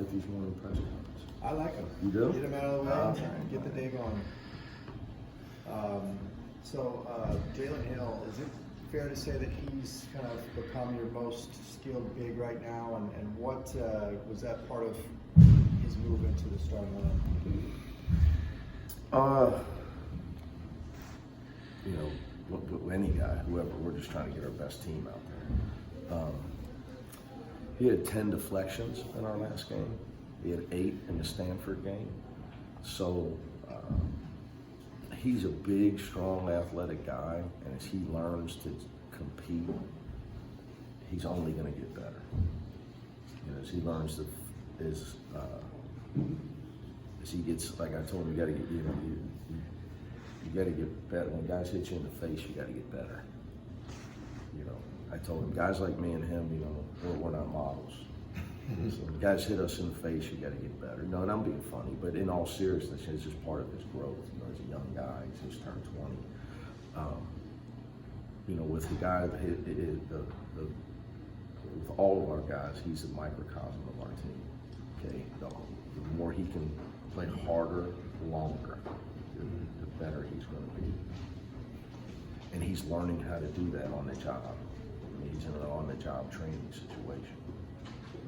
like these morning press conferences? I like him. You do? Get him out of the way, get the day going. Jalen Hill, is it fair to say that he's kind of become your most skilled big right now? And what was that part of his move into the starting lineup? You know, any guy, whoever, we're just trying to get our best team out there. He had 10 deflections in our last game. He had 8 in the Stanford game. So he's a big, strong, athletic guy, and as he learns to compete, he's only going to get better. You know, as he learns to, as he gets, like I told him, you got to get, you got to get better. When guys hit you in the face, you got to get better. You know, I told him, guys like me and him, you know, we're not models. So when guys hit us in the face, you got to get better. No, and I'm being funny, but in all seriousness, it's just part of his growth. You know, as a young guy, he's just turned 20. You know, with the guy, with all of our guys, he's a microcosm of our team. Okay, the more he can play harder, longer, the better he's going to be. And he's learning how to do that on the job. I mean, he's in an on-the-job training situation.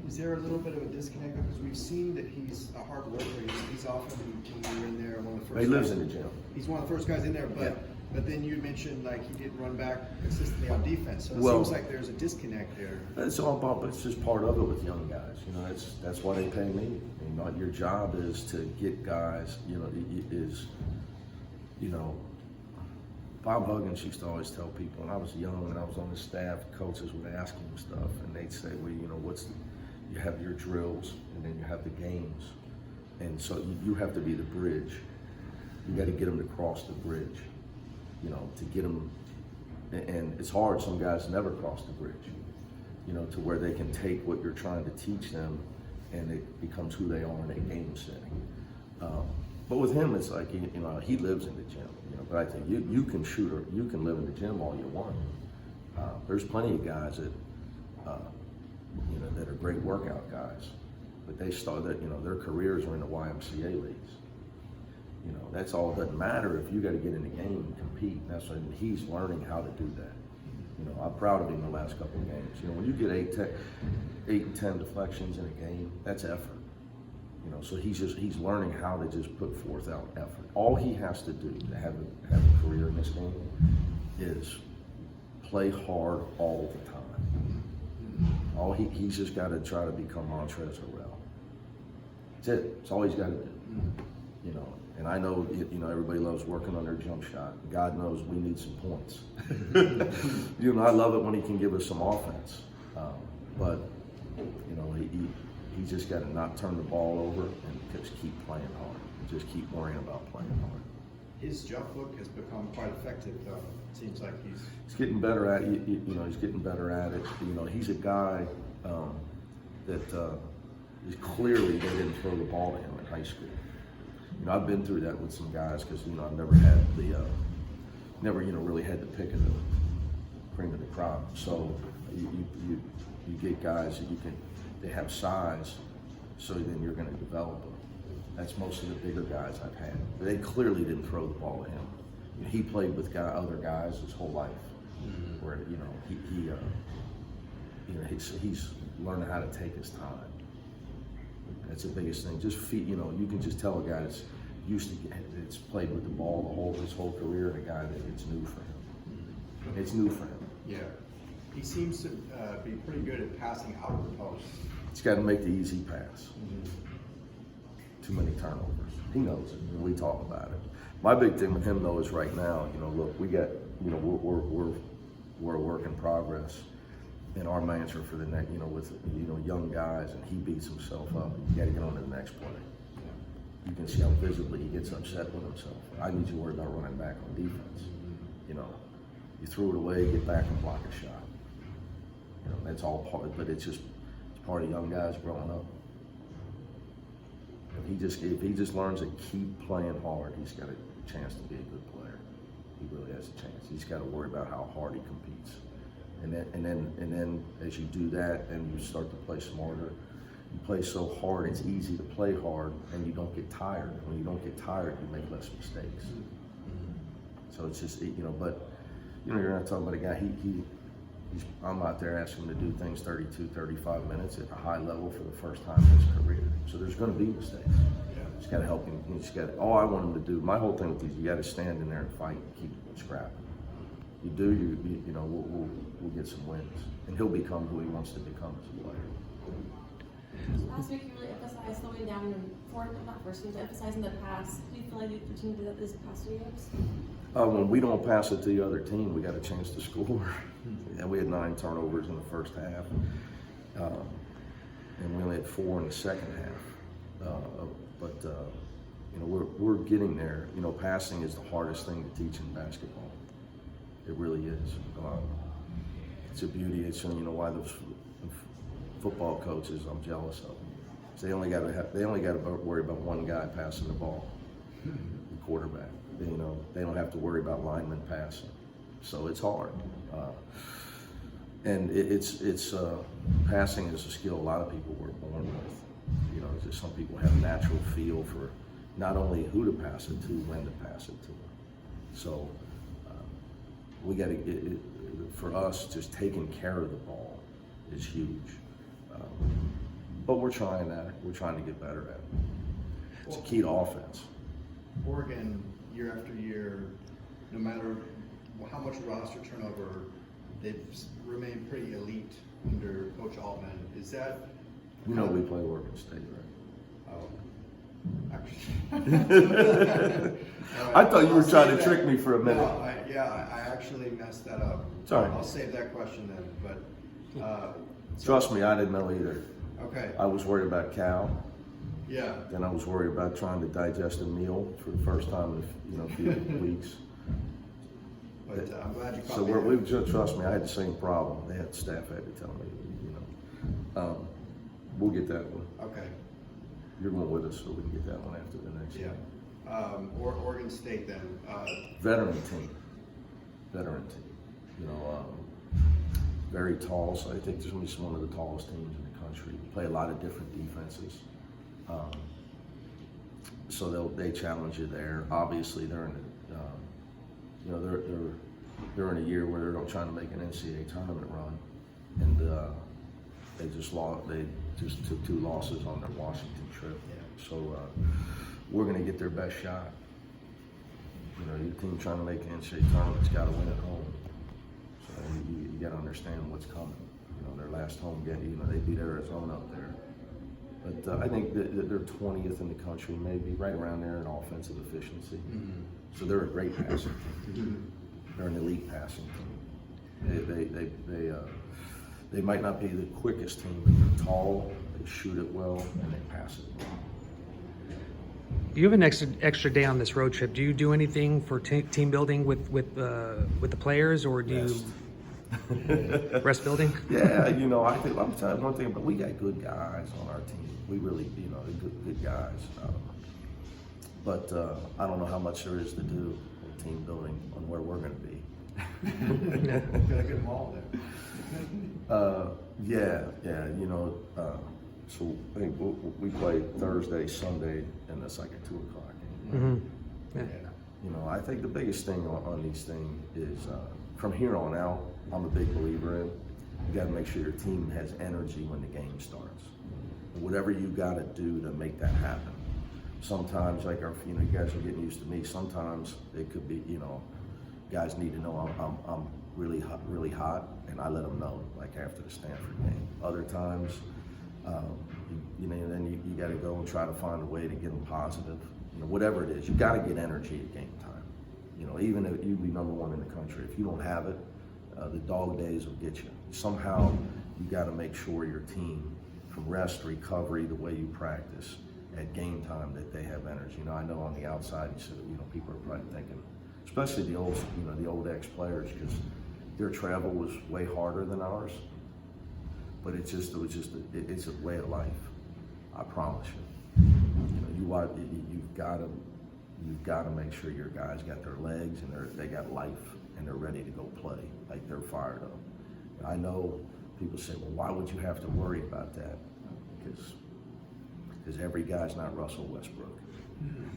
Is there a little bit of a disconnect? Because we've seen that he's a hard worker. He's often when you're in there, one of the first. He lives in the gym. He's one of the first guys in there, but then you mentioned like he didn't run back consistently on defense. So it seems like there's a disconnect there. It's all about, it's just part of it with young guys. You know, that's why they pay me. You know, your job is to get guys. You know, Bob Huggins used to always tell people, when I was young and I was on the staff, coaches would ask him stuff, and they'd say, well, you know, you have your drills, and then you have the games. And so you have to be the bridge. You got to get them to cross the bridge, you know, to get them. And it's hard. Some guys never cross the bridge, you know, to where they can take what you're trying to teach them, and it becomes who they are in a game setting. But with him, it's like, you know, he lives in the gym, you know, but I think you can shoot, or you can live in the gym all you want. There's plenty of guys that, you know, that are great workout guys, but they start that, you know, their careers are in the YMCA leagues. You know, that's all. It doesn't matter if you got to get in the game and compete. That's what he's learning how to do that. You know, I'm proud of him the last couple of games. You know, when you get 8 and 10 deflections in a game, that's effort. You know, so he's learning how to just put forth out effort. All he has to do to have a career in this game is play hard all the time. He's just got to try to become Montrezl Harrell. That's it. That's all he's got to do. You know, and I know, you know, everybody loves working on their jump shot. God knows we need some points. You know, I love it when he can give us some offense. But you know, he just got to not turn the ball over and just keep playing hard. Just keep worrying about playing hard. His jump look has become quite effective, though. It seems like he's getting better at it. You know, he's getting better at it. You know, he's a guy that is clearly they didn't throw the ball to him in high school. You know, I've been through that with some guys because, you know, I've never had you know, really had the pick of the cream of the crop. So you get guys that they have size, so then you're going to develop them. That's most of the bigger guys I've had. They clearly didn't throw the ball to him. You know, he played with other guys his whole life, where, you know, you know, he's learning how to take his time. That's the biggest thing. Just you know, you can just tell a guy that's it's played with the ball his whole career, and a guy that it's new for him. It's new for him. Yeah, he seems to be pretty good at passing out of the post. He's got to make the easy pass. Too many turnovers. He knows it. And we talk about it. My big thing with him though is right now, you know, look, we got, you know, we're a work in progress. And our mantra for the next, you know, with, you know, young guys, and he beats himself up. You got to get on to the next play. You can see how visibly he gets upset with himself. I need you to worry about running back on defense. You know, you threw it away, get back and block a shot. You know, that's all part. But it's part of young guys growing up. If he just learns to keep playing hard, he's got a chance to be a good player. He really has a chance. He's got to worry about how hard he competes. And then as you do that, and you start to play smarter, You play so hard, it's easy to play hard, and you don't get tired. When you don't get tired, you make less mistakes. So it's just, but, you're not talking about a guy, I'm out there asking him to do things 32, 35 minutes at a high level for the first time in his career. So there's going to be mistakes. Yeah. Just got to help him. You just got to, all I want him to do, my whole thing with these, you got to stand in there and fight and keep scrapping. You do, we'll get some wins. And he'll become who he wants to become as a player. Last week you really emphasized slowing down and emphasizing the pass. Do you feel like you continue to do that this past 2 years? When we don't pass it to the other team, we got a chance to score. And we had 9 turnovers in the first half. And we only had 4 in the second half. We're getting there. Passing is the hardest thing to teach in basketball. It really is. It's a beauty. It's why those football coaches I'm jealous of. They only got to worry about one guy passing the ball, the quarterback. They don't have to worry about linemen passing. So it's hard. And it's passing is a skill a lot of people were born with. Just some people have a natural feel for not only who to pass it to, when to pass it to. So we got to, for us, just taking care of the ball is huge. But we're trying that. We're trying to get better at it. It's a key to offense. Oregon, year after year, no matter how much roster turnover, they've remained pretty elite under Coach Altman. Is that? We play Oregon State, right? Actually. I thought you were trying to trick me for a minute. No, I actually messed that up. Sorry. I'll save that question then. But Trust me, I didn't know either. okay. I was worried about Cal. Yeah. Then I was worried about trying to digest a meal for the first time in a few weeks. But I'm glad you caught So me. trust me, I had the same problem. They had staff had to tell me. We'll get that one. Okay. You're going with us, so we can get that one after the next Yeah. game. Oregon State then. Veteran team. Very tall, so I think there's going to be one of the tallest teams in the country. We play a lot of different defenses. So they challenge you there. Obviously, they're they're in a year where they're trying to make an NCAA tournament run, and they just took 2 losses on their Washington trip. Yeah. So we're going to get their best shot. Your team trying to make an NCAA tournament's got to win at home. So you got to understand what's coming. Their last home game, they beat Arizona up there. But I think that they're 20th in the country, maybe right around there in offensive efficiency. Mm-hmm. So they're a great passing team. Mm-hmm. They're an elite passing team. They might not be the quickest team, but they're tall, they shoot it well, and they pass it well. You have an extra day on this road trip. Do you do anything for team building with the players, or do you rest building? Yeah, I think I'm telling you one thing, but we got good guys on our team. We really, good guys. But I don't know how much there is to do in team building on where we're going to be. Got a good mall there. So I think we play Thursday, Sunday, and that's like a 2 o'clock game. Mm-hmm. Yeah. I think the biggest thing on these things is from here on out, I'm a big believer in, you got to make sure your team has energy when the game starts. And whatever you got to do to make that happen. Sometimes, like you guys are getting used to me. Sometimes it could be, guys need to know I'm really hot, and I let them know, like after the Stanford game. Other times, then you got to go and try to find a way to get them positive. Whatever it is, you got to get energy at game time. Even if you be number 1 in the country, if you don't have it, the dog days will get you. Somehow, you got to make sure your team, from rest, recovery, the way you practice, at game time, that they have energy. I know on the outside, people are probably thinking, especially the old ex-players, because their travel was way harder than ours. But it's a way of life. I promise you. You've got to make sure your guys got their legs and they got life and they're ready to go play, like they're fired up. And I know people say, well, why would you have to worry about that? Because because every guy's not Russell Westbrook.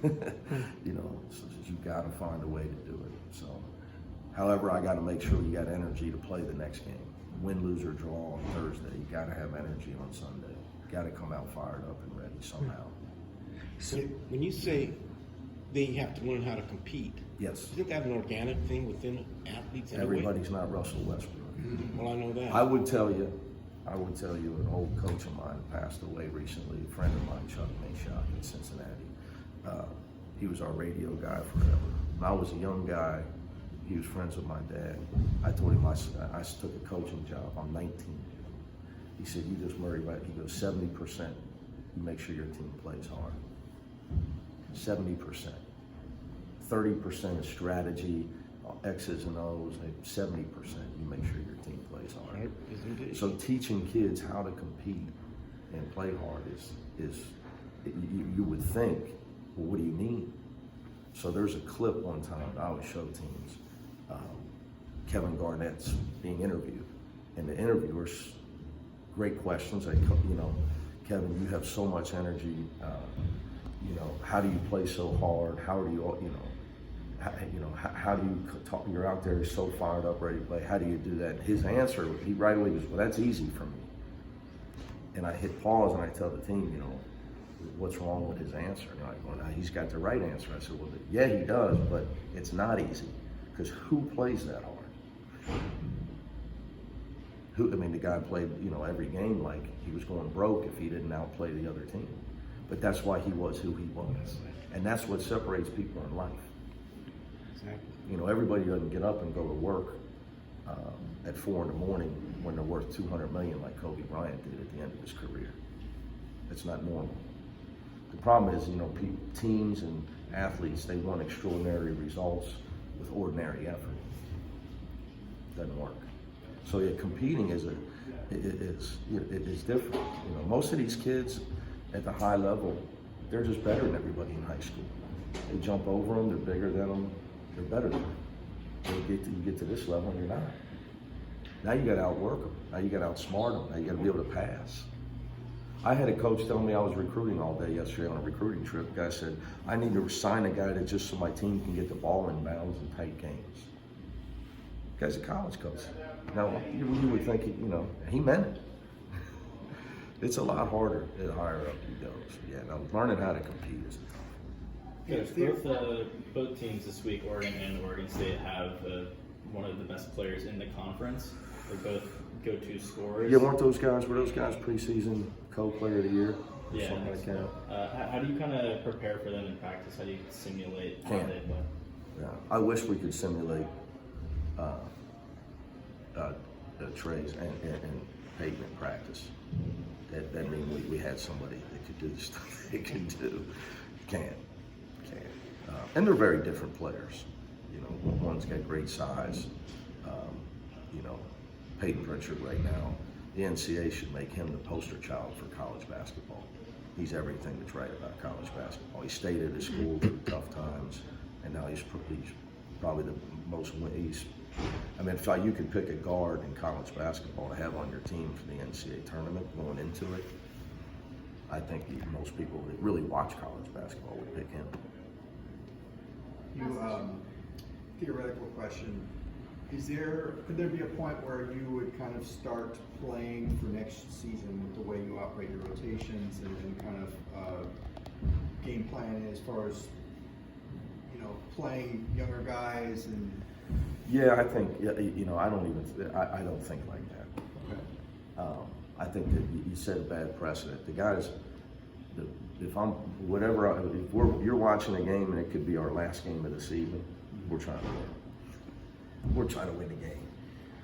You know, so you got to find a way to do it. So, however, I got to make sure you got energy to play the next game. Win, lose, or draw on Thursday. You got to have energy on Sunday. You got to come out fired up and ready somehow. So, When you say they have to learn how to compete, Yes, isn't that an organic thing within athletes anyway? everybody's not Russell Westbrook. Well, I know that. I would tell you, an old coach of mine passed away recently, a friend of mine, Chuck Mayshop in Cincinnati. He was our radio guy forever. When I was a young guy, he was friends with my dad. I told him I took a coaching job. I'm 19. He said, you just worry about it. He goes, 70%, you make sure your team plays hard. 70%. 30% is strategy, X's and O's, and 70% you make sure your team plays hard. Right, isn't it? So teaching kids how to compete and play hard is you would think, well, what do you mean? So there's a clip one time I always show teams. Kevin Garnett's being interviewed, and the interviewers, great questions. Kevin, you have so much energy. How do you play so hard? How do you, how do you talk? You're out there so fired up, ready to play. How do you do that? His answer, he right away was, well, that's easy for me. And I hit pause and I tell the team, what's wrong with his answer? And they're like, well, no, he's got the right answer. I said, well, yeah, he does, but it's not easy, because who plays that hard? The guy played, every game like he was going broke if he didn't outplay the other team. But that's why he was who he was. And that's what separates people in life. Exactly. Everybody doesn't get up and go to work at 4 a.m. when they're worth $200 million like Kobe Bryant did at the end of his career. It's not normal. The problem is, teams and athletes, they want extraordinary results with ordinary effort. Doesn't work. So yeah, competing is different. Most of these kids at the high level, they're just better than everybody in high school. They jump over them, they're bigger than them, they're better than them. You get to this level and you're not. Now you got to outwork them. Now you got to outsmart them. Now you got to be able to pass. I had a coach tell me, I was recruiting all day yesterday on a recruiting trip. The guy said, I need to sign a guy that just so my team can get the ball in bounds in tight games. The guy's a college coach. Now, you would think, he meant it. It's a lot harder the higher up you go. So yeah, now learning how to compete is Coach, both teams this week, Oregon and Oregon State, have one of the best players in the conference. They're both go-to scorers. Yeah, were those guys preseason co-player of the year? Or Yeah. something like that? How do you kind of prepare for them in practice? How do you simulate how Can't. they play? Yeah, I wish we could simulate Trey's and Peyton in practice. That means we had somebody that could do the stuff they can do. Can't. And they're very different players. One's got great size. Peyton Pritchard right now, the NCAA should make him the poster child for college basketball. He's everything that's right about college basketball. He stayed at his school through tough times, and now he's probably the most. If you could pick a guard in college basketball to have on your team for the NCAA tournament going into it, I think most people that really watch college basketball would pick him. Theoretical question. Could there be a point where you would kind of start playing for next season with the way you operate your rotations and kind of game plan as far as, playing younger guys and? Yeah, I think, I don't think like that. Okay. I think that you set a bad precedent. The guys, if you're watching a game and it could be our last game of the season, we're trying to win. We're trying to win the game.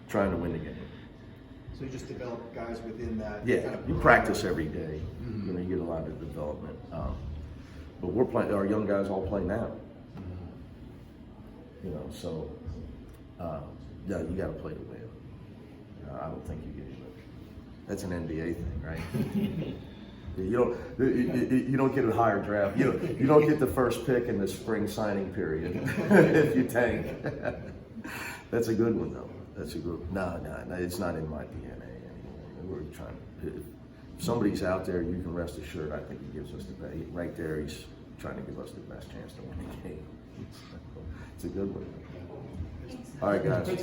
Trying to win the game. So you just develop guys within that? Yeah, kind of you practice every day. You get a lot of development. But we're playing. Our young guys all play now. So yeah, you got to play to win. I don't think you get it. That's an NBA thing, right? You don't get a higher draft. You don't get the first pick in the spring signing period if you tank. That's a good one though. That's a good. No, it's not in my DNA anymore. We're trying. if somebody's out there, you can rest assured, I think he gives us the best. Right there, he's trying to give us the best chance to win the game. It's a good one. All right, guys.